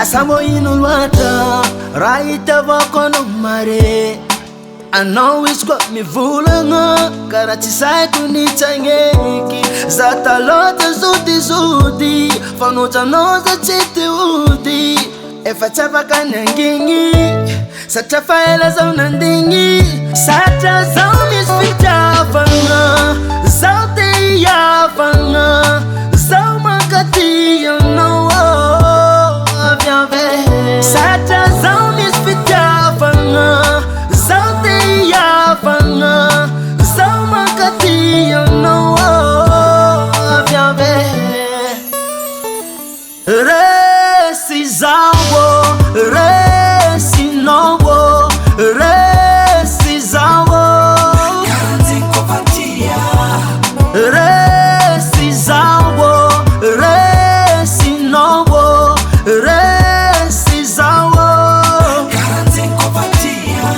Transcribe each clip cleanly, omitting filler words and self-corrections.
Asamo inulwata raita vakono mare. I know it's got me vulanga karati sai kunitangeki zata lota zudi fanuta noza chiti udi efatava kanangingi satafa ela zaunandingi sata zaunis fitavanga zaute yavanga zaumakati you know aviave sata zaunis fitavanga zaute yavanga zaumakati you know aviave resi zawo resi nowo resi zawo Garanti kopatia resi zawo resi nowo resi zawo Garanti kopatia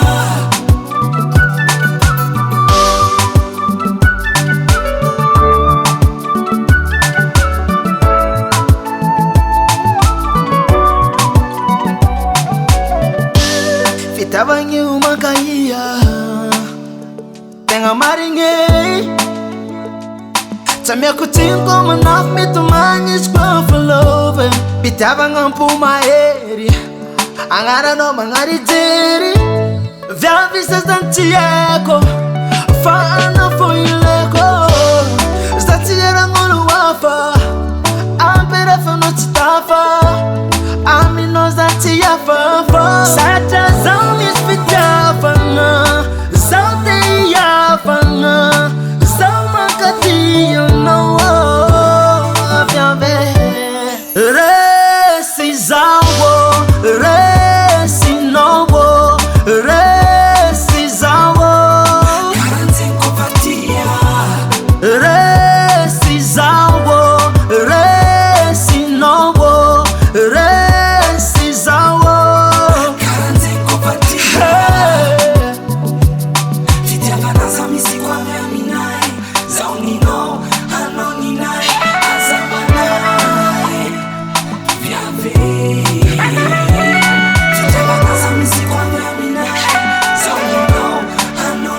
Fitabangi umakaya Tenga maringe Tamia kutingo manaf mitumani skwa for love Bitabanga mpuma eri Angara no mangari jeri Vya visas dantieko Faana foileko Zatiera ngulu wafa Ampera fano chitafa Amino zatia fafa Sata zaunis fitavanga Zaute yavanga Zaumakati you know aviave Resi zawo Resi nowo Resi zawo Garanti kopatia Resi zawo Resi nowo Resi zawo Garanti kopatia Hey. Titiangana za misi kwa vya minai Zaunino hano ninai Azamanai Vyave Titiangana za misi kwa vya minai Zaunino hano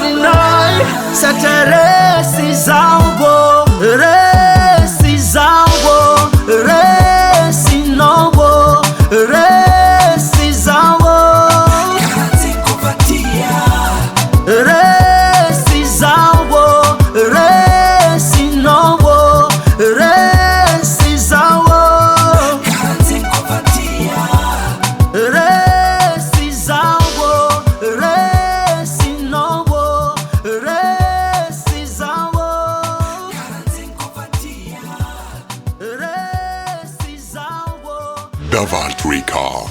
ninai Sata resi zawo Resi zawo Resi nowo Resi zawo Garanti kopatia Resi zawo Resi nowo Resi zawo Garanti kopatia Resi zawo Resi nowo Resi zawo Garanti kopatia Resi zawo Davant Recall.